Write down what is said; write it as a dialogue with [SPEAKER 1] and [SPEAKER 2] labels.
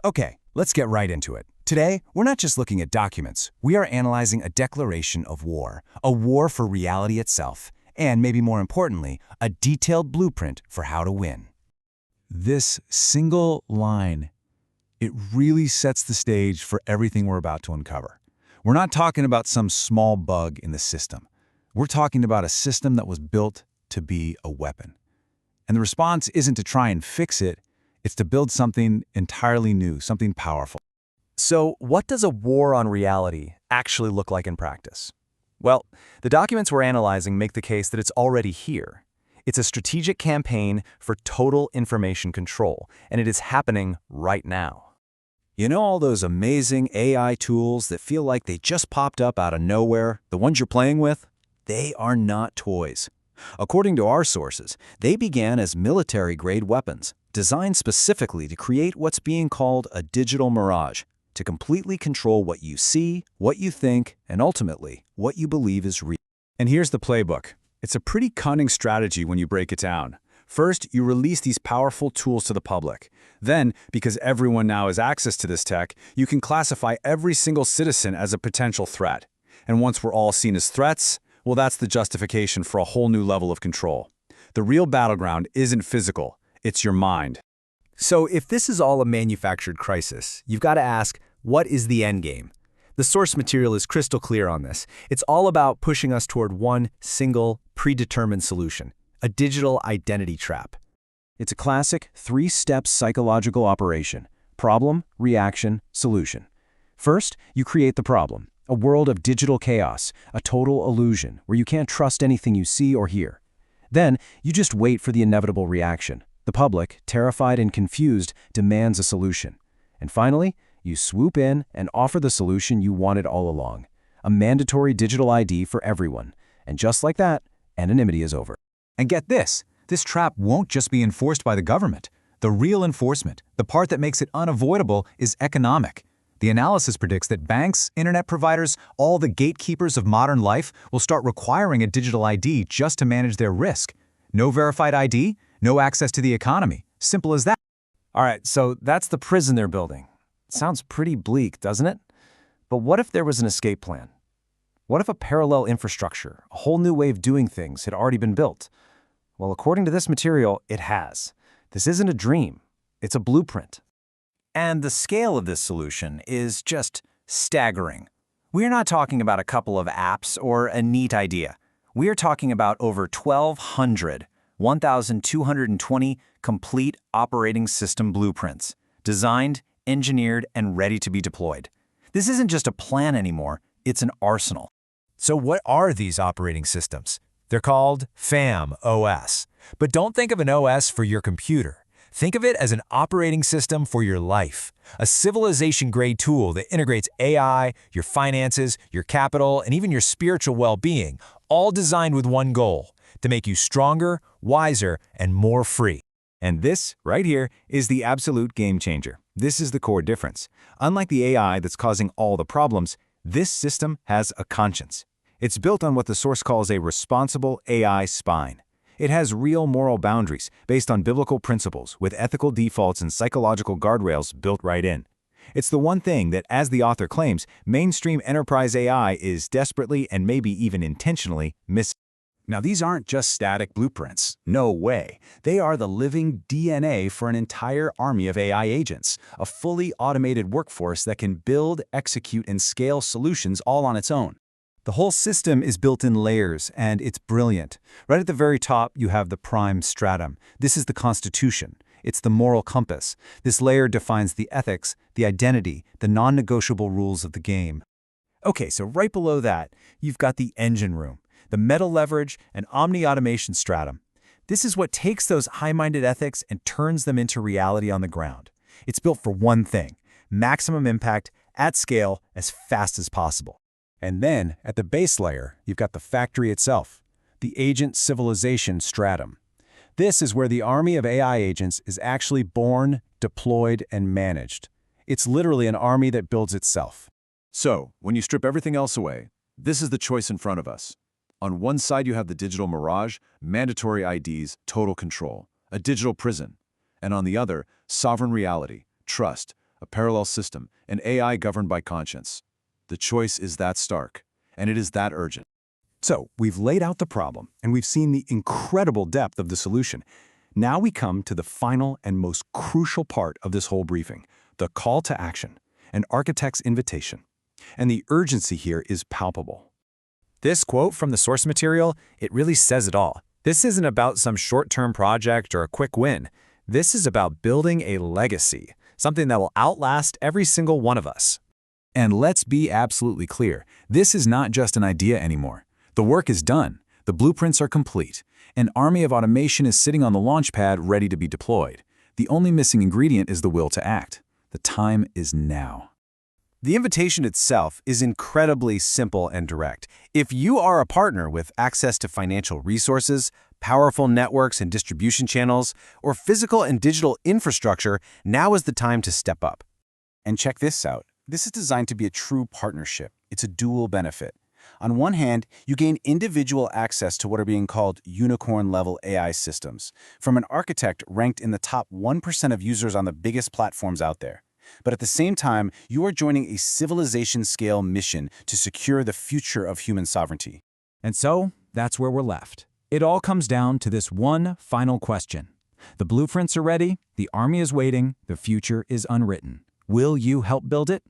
[SPEAKER 1] Okay, let's get right into it. Today, we're not just looking at documents. We are analyzing a declaration of war, a war for reality itself, and maybe more importantly, a detailed blueprint for how to win.
[SPEAKER 2] This single line, it really sets the stage for everything we're about to uncover. We're not talking about some small bug in the system. We're talking about a system that was built to be a weapon. And the response isn't to try and fix it, it's to build something entirely new, something powerful.
[SPEAKER 3] So, what does a war on reality actually look like in practice? Well, the documents we're analyzing make the case that it's already here. It's a strategic campaign for total information control, and it is happening right now.
[SPEAKER 1] You know all those amazing AI tools that feel like they just popped up out of nowhere, the ones you're playing with? They are not toys. According to our sources, they began as military-grade weapons, designed specifically to create what's being called a digital mirage, to completely control what you see, what you think, and ultimately, what you believe is real.
[SPEAKER 2] And here's the playbook. It's a pretty cunning strategy when you break it down. First, you release these powerful tools to the public. Then, because everyone now has access to this tech, you can classify every single citizen as a potential threat. And once we're all seen as threats, well, that's the justification for a whole new level of control. The real battleground isn't physical, it's your mind.
[SPEAKER 3] So, if this is all a manufactured crisis, you've got to ask, what is the end game? The source material is crystal clear on this. It's all about pushing us toward one single, predetermined solution, a digital identity trap.
[SPEAKER 1] It's a classic three-step psychological operation: problem, reaction, solution. First, you create the problem, a world of digital chaos, a total illusion where you can't trust anything you see or hear. Then, you just wait for the inevitable reaction. The public, terrified and confused, demands a solution. And finally, you swoop in and offer the solution you wanted all along, a mandatory digital ID for everyone. And just like that, anonymity is over.
[SPEAKER 2] And get this trap won't just be enforced by the government. The real enforcement, the part that makes it unavoidable, is economic. The analysis predicts that banks, internet providers, all the gatekeepers of modern life will start requiring a digital ID just to manage their risk. No verified ID, no access to the economy. Simple as that.
[SPEAKER 3] All right, so that's the prison they're building. Sounds pretty bleak, doesn't it? But what if there was an escape plan? What if a parallel infrastructure, a whole new way of doing things, had already been built? Well, according to this material, it has. This isn't a dream. It's a blueprint.
[SPEAKER 1] And the scale of this solution is just staggering. We're not talking about a couple of apps or a neat idea. We're talking about over 1,220 complete operating system blueprints, designed, engineered, and ready to be deployed. This isn't just a plan anymore, it's an arsenal.
[SPEAKER 4] So what are these operating systems? They're called FAM OS. But don't think of an OS for your computer. Think of it as an operating system for your life, a civilization-grade tool that integrates AI, your finances, your capital, and even your spiritual well-being, all designed with one goal: to make you stronger, wiser, and more free.
[SPEAKER 2] And this, right here, is the absolute game changer. This is the core difference. Unlike the AI that's causing all the problems, this system has a conscience. It's built on what the source calls a responsible AI spine. It has real moral boundaries based on biblical principles with ethical defaults and psychological guardrails built right in. It's the one thing that, as the author claims, mainstream enterprise AI is desperately and maybe even intentionally missing. Now, these aren't just static blueprints. No way. They are the living DNA for an entire army of AI agents, a fully automated workforce that can build, execute, and scale solutions all on its own. The whole system is built in layers, and it's brilliant. Right at the very top, you have the prime stratum. This is the Constitution. It's the moral compass. This layer defines the ethics, the identity, the non-negotiable rules of the game. Okay, so right below that, you've got the engine room, the meta leverage and omni-automation stratum. This is what takes those high-minded ethics and turns them into reality on the ground. It's built for one thing: maximum impact, at scale, as fast as possible. And then, at the base layer, you've got the factory itself, the agent civilization stratum. This is where the army of AI agents is actually born, deployed, and managed. It's literally an army that builds itself.
[SPEAKER 5] So, when you strip everything else away, this is the choice in front of us. On one side, you have the digital mirage, mandatory IDs, total control, a digital prison. And on the other, sovereign reality, trust, a parallel system, an AI governed by conscience. The choice is that stark, and it is that urgent.
[SPEAKER 2] So, we've laid out the problem, and we've seen the incredible depth of the solution. Now we come to the final and most crucial part of this whole briefing, the call to action, an architect's invitation. And the urgency here is palpable.
[SPEAKER 3] This quote from the source material, it really says it all. This isn't about some short-term project or a quick win. This is about building a legacy, something that will outlast every single one of us.
[SPEAKER 2] And let's be absolutely clear, this is not just an idea anymore. The work is done. The blueprints are complete. An army of automation is sitting on the launch pad ready to be deployed. The only missing ingredient is the will to act. The time is now.
[SPEAKER 3] The invitation itself is incredibly simple and direct. If you are a partner with access to financial resources, powerful networks and distribution channels, or physical and digital infrastructure, now is the time to step up.
[SPEAKER 2] And check this out. This is designed to be a true partnership. It's a dual benefit. On one hand, you gain individual access to what are being called unicorn-level AI systems, from an architect ranked in the top 1% of users on the biggest platforms out there. But at the same time, you are joining a civilization-scale mission to secure the future of human sovereignty.
[SPEAKER 1] And so, that's where we're left. It all comes down to this one final question. The blueprints are ready, the army is waiting, the future is unwritten. Will you help build it?